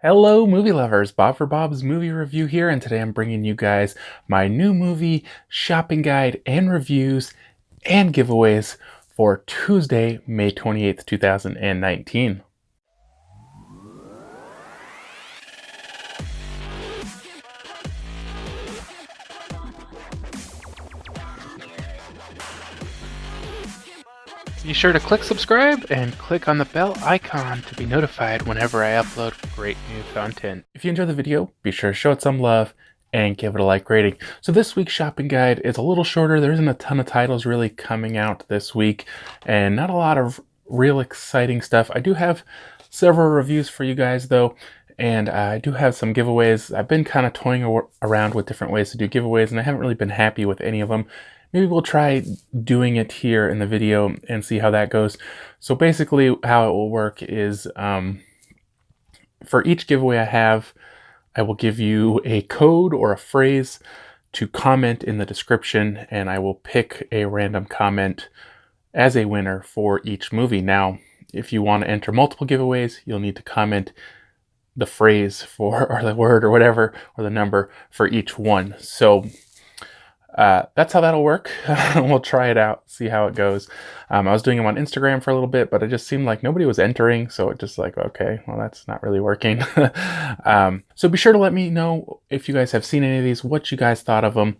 Hello, movie lovers. Bob for Bob's Movie Review here, and today I'm bringing you guys my new movie shopping guide and reviews and giveaways for Tuesday, May 28th, 2019. Be sure to click subscribe and click on the bell icon to be notified whenever I upload great new content. If you enjoy the video, be sure to show it some love and give it a like rating. So this week's shopping guide is a little shorter. There isn't a ton of titles really coming out this week and not a lot of real exciting stuff. I do have several reviews for you guys though, and I do have some giveaways. I've been kind of toying around with different ways to do giveaways and I haven't really been happy with any of them. Maybe we'll try doing it here in the video and see how that goes. So basically how it will work is for each giveaway I will give you a code or a phrase to comment in the description, and I will pick a random comment as a winner for each movie. Now, if you want to enter multiple giveaways, you'll need to comment the phrase for, or the word or whatever, or the number for each one. So that's how that'll work. We'll try it out, see how it goes. I was doing them on Instagram for a little bit, but it just seemed like nobody was entering, so it just like, okay, well, that's not really working. So be sure to let me know if you guys have seen any of these, what you guys thought of them,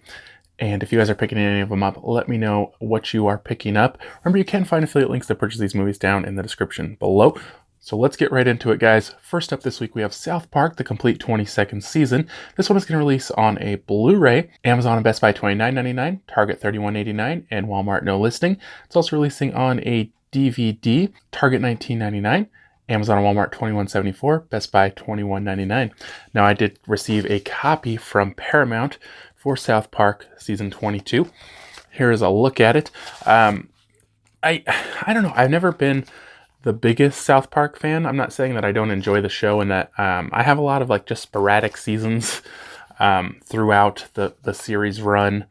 and if you guys are picking any of them up, let me know what you are picking up. Remember, you can find affiliate links to purchase these movies down in the description below. So let's get right into it, guys. First up this week, we have South Park, the complete 22nd season. This one is going to release on a Blu-ray, Amazon and Best Buy $29.99, Target $31.89, and Walmart no listing. It's also releasing on a DVD, Target $19.99, Amazon and Walmart $21.74, Best Buy $21.99. Now, I did receive a copy from Paramount for South Park Season 22. Here is a look at it. I don't know. I've never been the biggest South Park fan. I'm not saying that I don't enjoy the show and that I have a lot of like just sporadic seasons throughout the series run.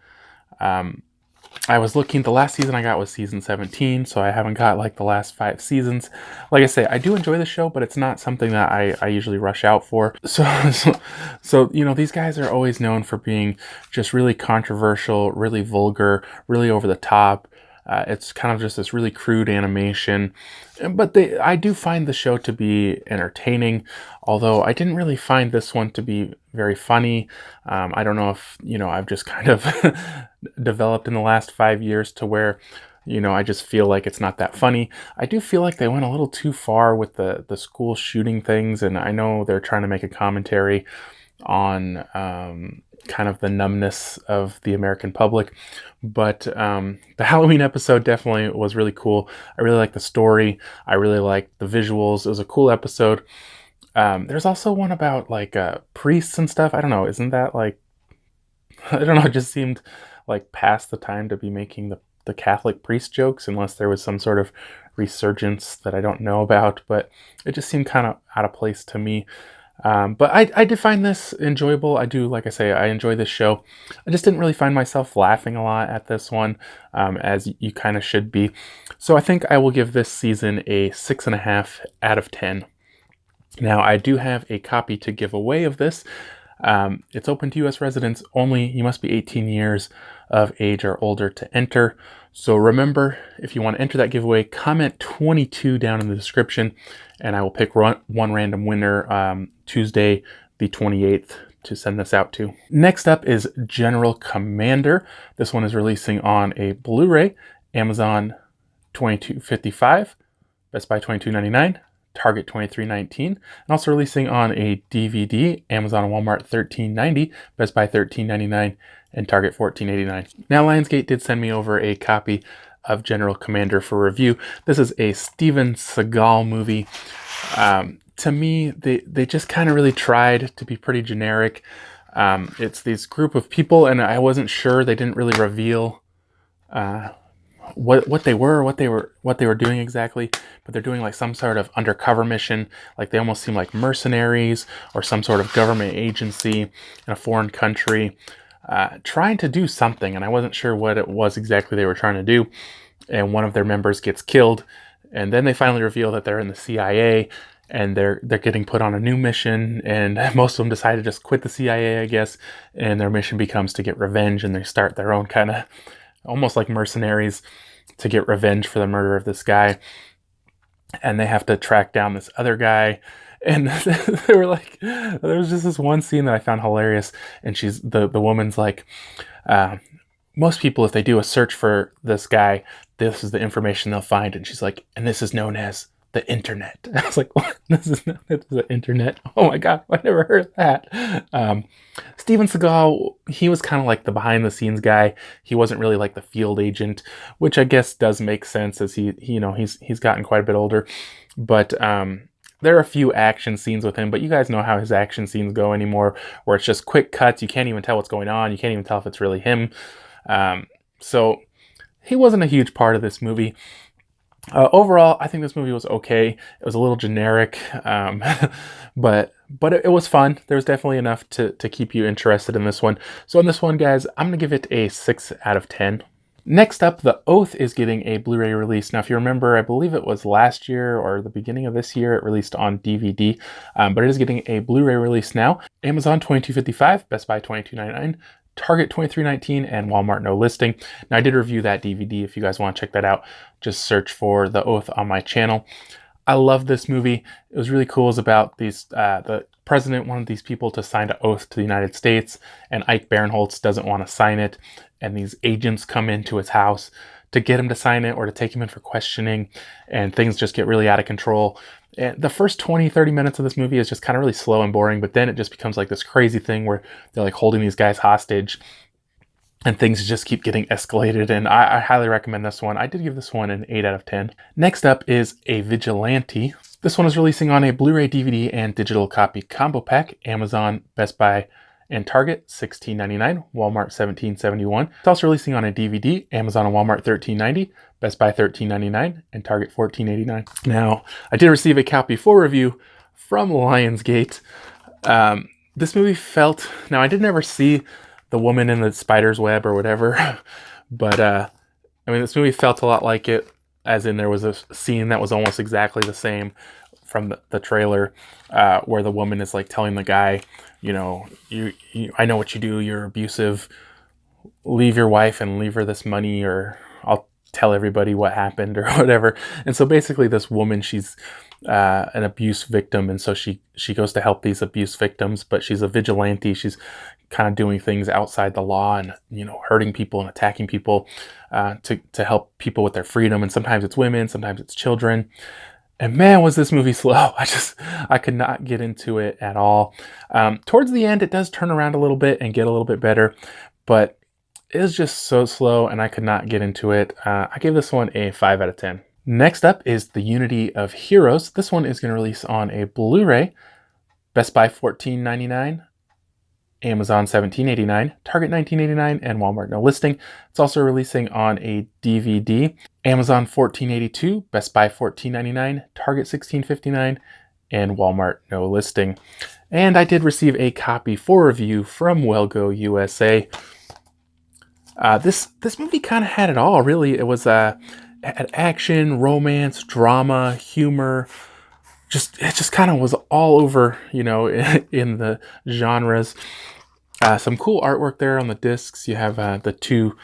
I was looking, the last season I got was season 17, so I haven't got like the last 5 seasons. Like I say, I do enjoy the show, but it's not something that I usually rush out for. So, you know, these guys are always known for being just really controversial, really vulgar, really over the top. It's kind of just this really crude animation, but I do find the show to be entertaining, although I didn't really find this one to be very funny. I don't know if, you know, I've just kind of developed in the last 5 years to where, you know, I just feel like it's not that funny. I do feel like they went a little too far with the school shooting things, and I know they're trying to make a commentary on kind of the numbness of the American public, but the Halloween episode definitely was really cool. I really liked the story. I really liked the visuals. It was a cool episode. There's also one about like priests and stuff. I don't know. Isn't that like, I don't know. It just seemed like past the time to be making the Catholic priest jokes, unless there was some sort of resurgence that I don't know about, but it just seemed kind of out of place to me. But I did find this enjoyable. I do, like I say, I enjoy this show. I just didn't really find myself laughing a lot at this one, as you kind of should be. So I think I will give this season a 6.5 out of 10. Now, I do have a copy to give away of this. It's open to U.S. residents only. You must be 18 years of age or older to enter. So remember, if you want to enter that giveaway, comment 22 down in the description, and I will pick one random winner Tuesday, the 28th, to send this out to. Next up is General Commander. This one is releasing on a Blu-ray, Amazon $22.55, Best Buy $22.99, Target $23.19, and also releasing on a DVD, Amazon and Walmart $13.90, Best Buy $13.99, and Target $14.89. Now, Lionsgate did send me over a copy of General Commander for review. This is a Steven Seagal movie. To me, they just kind of really tried to be pretty generic. It's this group of people, and I wasn't sure. They didn't really reveal what they were, what they were doing exactly, but they're doing like some sort of undercover mission. Like they almost seem like mercenaries or some sort of government agency in a foreign country, trying to do something, and I wasn't sure what it was exactly they were trying to do. And one of their members gets killed, and then they finally reveal that they're in the CIA, and they're getting put on a new mission, and most of them decide to just quit the CIA, I guess, and their mission becomes to get revenge, and they start their own kind of almost like mercenaries to get revenge for the murder of this guy. And they have to track down this other guy. And they were like, there was just this one scene that I found hilarious, and she's the woman's like, most people, if they do a search for this guy, this is the information they'll find. And she's like, and this is known as the internet. I was like, what? This is the internet? Oh my God, I never heard of that. Steven Seagal, he was kind of like the behind the scenes guy. He wasn't really like the field agent, which I guess does make sense as he's gotten quite a bit older. But there are a few action scenes with him, but you guys know how his action scenes go anymore, where it's just quick cuts. You can't even tell what's going on. You can't even tell if it's really him. So he wasn't a huge part of this movie. Overall, I think this movie was okay. It was a little generic, but it was fun. There was definitely enough to keep you interested in this one. So on this one, guys, I'm going to give it a 6 out of 10. Next up, The Oath is getting a Blu-ray release. Now, if you remember, I believe it was last year or the beginning of this year, it released on DVD, but it is getting a Blu-ray release now. Amazon $22.55, Best Buy $22.99. Target $23.19, and Walmart no listing. Now, I did review that DVD. If you guys want to check that out, just search for The Oath on my channel. I love this movie. It was really cool. It's about these the president wanted these people to sign an oath to the United States, and Ike Barinholtz doesn't want to sign it, and these agents come into his house to get him to sign it or to take him in for questioning, and things just get really out of control. And the first 20-30 minutes of this movie is just kind of really slow and boring, but then it just becomes like this crazy thing where they're like holding these guys hostage and things just keep getting escalated, and I highly recommend this one. I did give this one an 8 out of 10. Next up is a Vigilante. This one is releasing on a Blu-ray, DVD, and digital copy combo pack. Amazon, Best Buy, and Target $16.99, Walmart $17.71. It's also releasing on a DVD, Amazon and Walmart $13.90, Best Buy $13.99, and Target $14.89. Now, I did receive a copy for review from Lionsgate. This movie felt... Now, I did never see the woman in the spider's web or whatever, but I mean, this movie felt a lot like it, as in there was a scene that was almost exactly the same from the trailer, where the woman is like telling the guy, you know, you I know what you do, you're abusive, leave your wife and leave her this money, or I'll tell everybody what happened, or whatever. And so basically this woman, she's an abuse victim, and so she goes to help these abuse victims, but she's a vigilante. She's kind of doing things outside the law and, you know, hurting people and attacking people to help people with their freedom. And sometimes it's women, sometimes it's children. And man, was this movie slow. I could not get into it at all. Towards the end, it does turn around a little bit and get a little bit better, but it was just so slow and I could not get into it. I gave this one a 5 out of 10. Next up is The Unity of Heroes. This one is going to release on a Blu-ray, Best Buy $14.99, Amazon $17.89, Target $19.89, and Walmart no listing. It's also releasing on a DVD, Amazon $14.82, Best Buy $14.99, Target $16.59, and Walmart no listing. And I did receive a copy for review from Wellgo USA. This movie kind of had it all, really. It was had action, romance, drama, humor. It just kind of was all over, you know, in the genres. Some cool artwork there on the discs. You have the two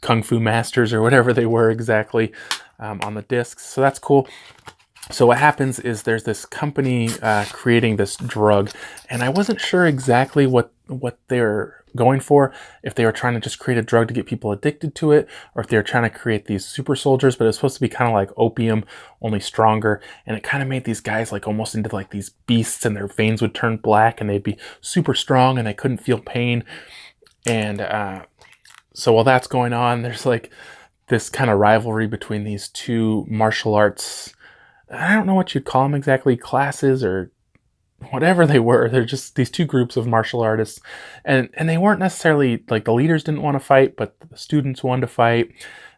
Kung Fu masters or whatever they were exactly on the discs. So that's cool. So what happens is there's this company creating this drug, and I wasn't sure exactly what they're going for, if they were trying to just create a drug to get people addicted to it, or if they were trying to create these super soldiers, but it was supposed to be kind of like opium, only stronger, and it kind of made these guys like almost into like these beasts, and their veins would turn black, and they'd be super strong, and they couldn't feel pain. And so while that's going on, there's like this kind of rivalry between these two martial arts, I don't know what you'd call them exactly, classes or whatever they were. They're just these two groups of martial artists, and they weren't necessarily like, the leaders didn't want to fight, but the students wanted to fight.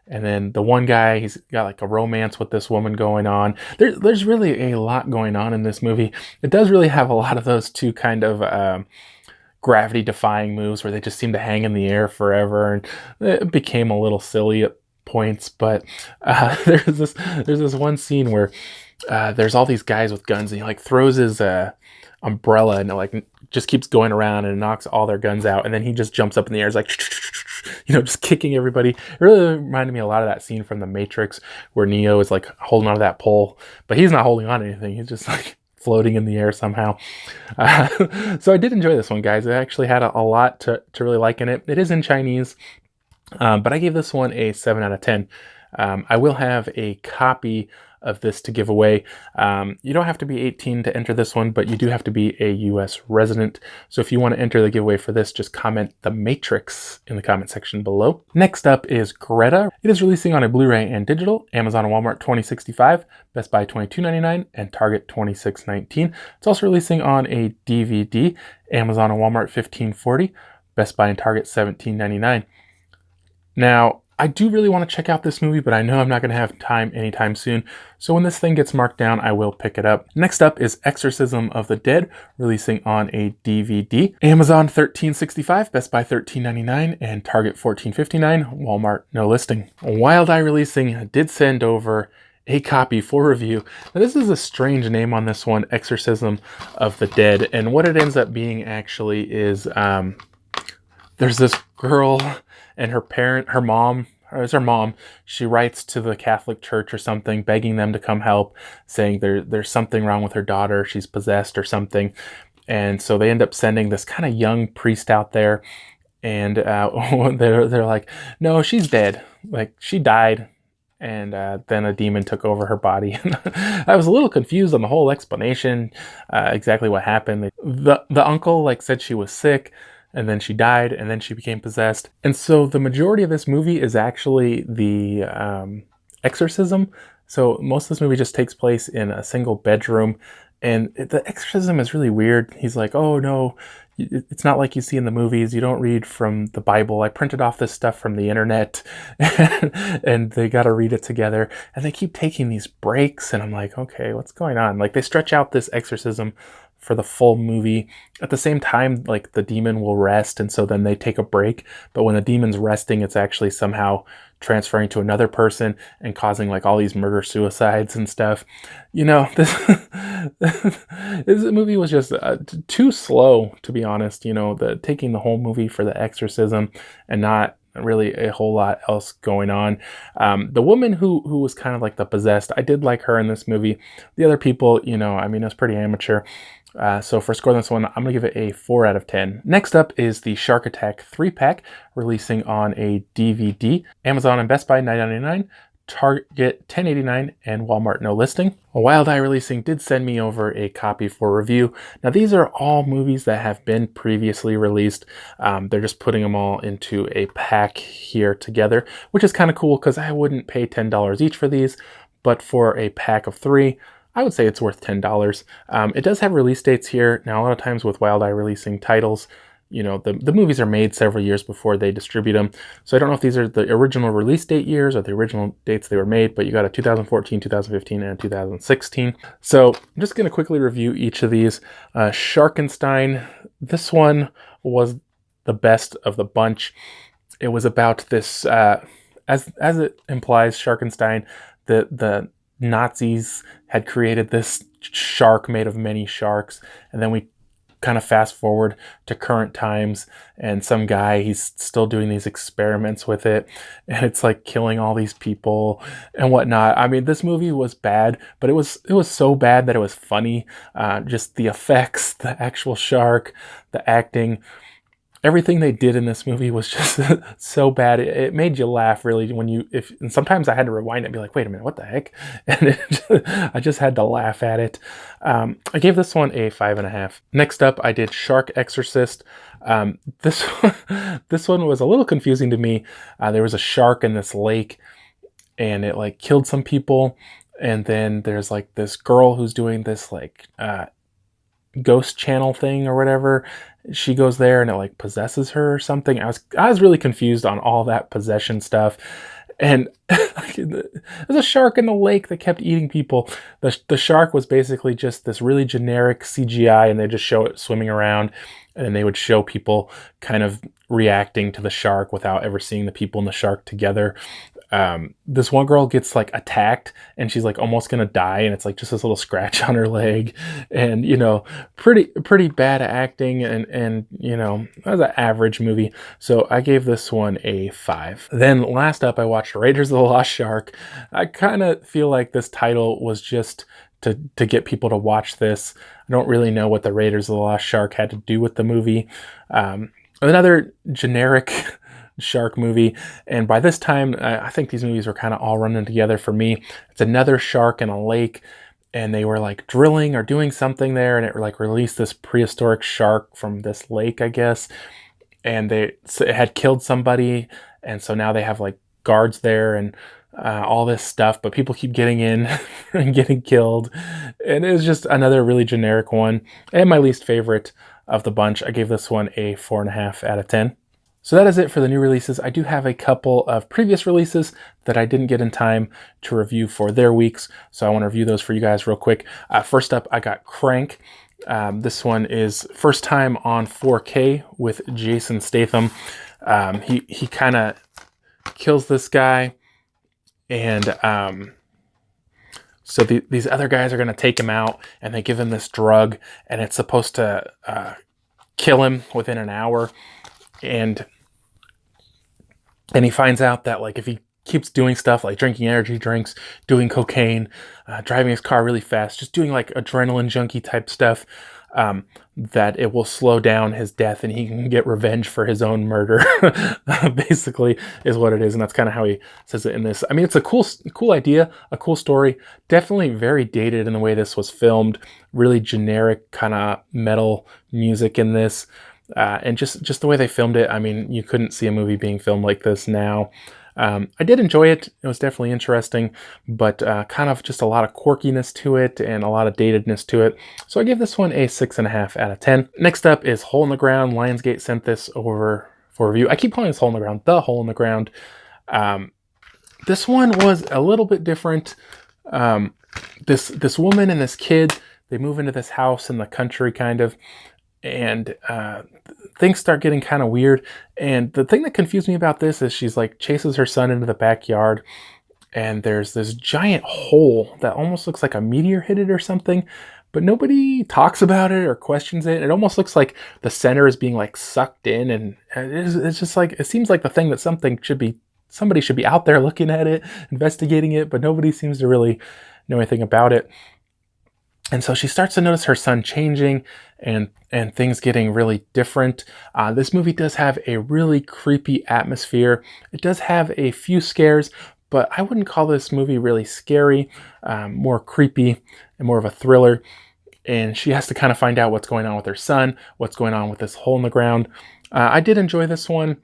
And then the one guy, he's got like a romance with this woman going on. There's really a lot going on in this movie. It does really have a lot of those two kind of gravity defying moves where they just seem to hang in the air forever, and it became a little silly at points. But there's this one scene where there's all these guys with guns, and he like throws his umbrella, and it like just keeps going around and knocks all their guns out, and then he just jumps up in the air, is like, just kicking everybody. It really reminded me a lot of that scene from The Matrix where Neo is like holding onto that pole, but he's not holding on to anything. He's just like floating in the air somehow. So I did enjoy this one, guys. It actually had a lot to really like in it. It is in Chinese, but I gave this one a 7 out of 10. I will have a copy of this to give away. You don't have to be 18 to enter this one, but you do have to be a US resident. So if you want to enter the giveaway for this, just comment The Matrix in the comment section below. Next up is Greta. It is releasing on a Blu-ray and digital, Amazon and Walmart $20.65, Best Buy $22.99, and Target $26.19. It's also releasing on a DVD, Amazon and Walmart $15.40, Best Buy and Target $17.99. Now, I do really want to check out this movie, but I know I'm not going to have time anytime soon. So when this thing gets marked down, I will pick it up. Next up is Exorcism of the Dead, releasing on a DVD. Amazon $13.65, Best Buy $13.99, and Target $14.59, Walmart no listing. Wild Eye Releasing did send over a copy for review. Now, this is a strange name on this one, Exorcism of the Dead. And what it ends up being actually is there's this girl and her mom, she writes to the Catholic Church or something, begging them to come help, saying there's something wrong with her daughter, she's possessed or something. And so they end up sending this kind of young priest out there, and they're like, no, she's dead. Like, she died, and then a demon took over her body. I was a little confused on the whole explanation, exactly what happened. The uncle like said she was sick, and then she died, and then she became possessed. And so the majority of this movie is actually the exorcism. So most of this movie just takes place in a single bedroom, and the exorcism is really weird. He's like, oh no, it's not like you see in the movies. You don't read from the Bible. I printed off this stuff from the internet, and they got to read it together. And they keep taking these breaks, and I'm like, okay, what's going on? Like, they stretch out this exorcism for the full movie. At the same time, like, the demon will rest, and so then they take a break. But when the demon's resting, it's actually somehow transferring to another person and causing like all these murder suicides and stuff. This movie was just too slow, to be honest. Taking the whole movie for the exorcism and not really a whole lot else going on. The woman who was kind of like the possessed, I did like her in this movie. The other people, it was pretty amateur. So for scoring this one, I'm going to give it a 4 out of 10. Next up is the Shark Attack 3-pack, releasing on a DVD. Amazon and Best Buy $9.99, Target $10.89, and Walmart no listing. Wild Eye Releasing did send me over a copy for review. Now, these are all movies that have been previously released. They're just putting them all into a pack here together, which is kind of cool because I wouldn't pay $10 each for these, but for a pack of 3, I would say it's worth $10. It does have release dates here. Now, a lot of times with Wild Eye Releasing titles, the movies are made several years before they distribute them. So I don't know if these are the original release date years or the original dates they were made, but you got a 2014, 2015, and 2016. So I'm just going to quickly review each of these. Sharkenstein, this one was the best of the bunch. It was about this, as it implies, Sharkenstein, the Nazis had created this shark made of many sharks, and then we kind of fast forward to current times, and some guy, he's still doing these experiments with it, and it's like killing all these people and whatnot. I mean, this movie was bad, but it was so bad that it was funny. Just the effects, the actual shark, the acting, everything they did in this movie was just so bad. It made you laugh, really, and sometimes I had to rewind it and be like, wait a minute, what the heck? And I just had to laugh at it. I gave this one a 5.5. Next up, I did Shark Exorcist. This one was a little confusing to me. There was a shark in this lake, and it like killed some people. And then there's like this girl who's doing this like ghost channel thing or whatever. She goes there and it like possesses her or something. I was really confused on all that possession stuff. And there's a shark in the lake that kept eating people. The shark was basically just this really generic CGI, and they just show it swimming around, and then they would show people kind of reacting to the shark without ever seeing the people and the shark together. this one girl gets like attacked and she's like almost gonna die, and it's like just this little scratch on her leg, and you know, pretty bad acting, and you know, that was an average movie. So I gave this one a 5. Then last up, I watched Raiders of the Lost Shark. I kind of feel like this title was just to get people to watch this. I don't really know what the Raiders of the Lost Shark had to do with the movie. Another generic shark movie, and by this time I think these movies were kind of all running together for me. It's another shark in a lake, and they were like drilling or doing something there, and it like released this prehistoric shark from this lake, I guess, and it had killed somebody, and so now they have like guards there and all this stuff, but people keep getting in and getting killed, and it was just another really generic one, and my least favorite of the bunch. I gave this one a 4.5 out of 10. So that is it for the new releases. I do have a couple of previous releases that I didn't get in time to review for their weeks, so I want to review those for you guys real quick. First up, I got Crank. This one is first time on 4K with Jason Statham. He kind of kills this guy, and so these other guys are going to take him out, and they give him this drug, and it's supposed to kill him within an hour. And he finds out that like if he keeps doing stuff like drinking energy drinks, doing cocaine, driving his car really fast, just doing like adrenaline junkie type stuff, that it will slow down his death and he can get revenge for his own murder. Basically is what it is, and that's kind of how he says it in this. I mean, it's a cool idea, a cool story. Definitely very dated in the way this was filmed. Really generic kind of metal music in this. And just the way they filmed it, I mean, you couldn't see a movie being filmed like this now. I did enjoy it. It was definitely interesting, but kind of just a lot of quirkiness to it and a lot of datedness to it. So I give this one a 6.5 out of 10. Next up is Hole in the Ground. Lionsgate sent this over for review. I keep calling this Hole in the Ground, The Hole in the Ground. This one was a little bit different. This woman and this kid, they move into this house in the country kind of, and things start getting kind of weird. And the thing that confused me about this is she's like chases her son into the backyard, and there's this giant hole that almost looks like a meteor hit it or something, but nobody talks about it or questions it. It almost looks like the center is being like sucked in, and it's just like, it seems like the thing that somebody should be out there looking at it, investigating it, but nobody seems to really know anything about it. And so she starts to notice her son changing and things getting really different. This movie does have a really creepy atmosphere. It does have a few scares, but I wouldn't call this movie really scary, more creepy and more of a thriller. And she has to kind of find out what's going on with her son, what's going on with this hole in the ground. I did enjoy this one.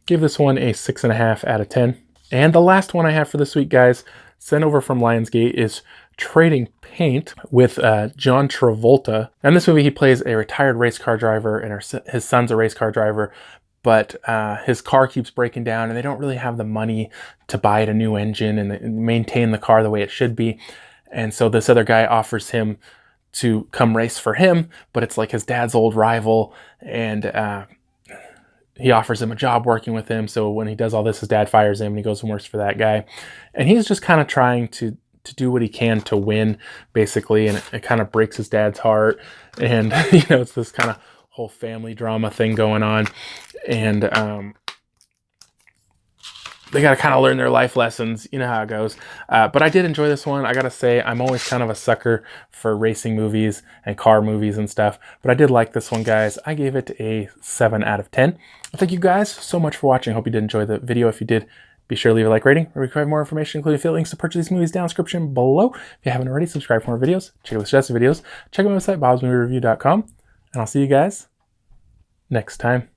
Give this one a 6.5 out of 10. And the last one I have for this week, guys, sent over from Lionsgate, is Trading Paint with John Travolta. In this movie, he plays a retired race car driver, and his son's a race car driver, but his car keeps breaking down, and they don't really have the money to buy it a new engine and maintain the car the way it should be. And so this other guy offers him to come race for him, but it's like his dad's old rival, and he offers him a job working with him. So when he does all this, his dad fires him, and he goes and works for that guy. And he's just kind of trying to do what he can to win, basically, and it kind of breaks his dad's heart. And you know, it's this kind of whole family drama thing going on, and they got to kind of learn their life lessons. You know how it goes. But I did enjoy this one. I gotta say, I'm always kind of a sucker for racing movies and car movies and stuff, but I did like this one, guys. I gave it a 7 out of 10. Thank you guys so much for watching. Hope you did enjoy the video. If you did, be sure to leave a like rating. Or if you have more information, including affiliate links to purchase these movies down in the description below. If you haven't already, subscribe for more videos. Check out the suggested videos. Check out my website, BOBSMOVIEREVIEW.com. And I'll see you guys next time.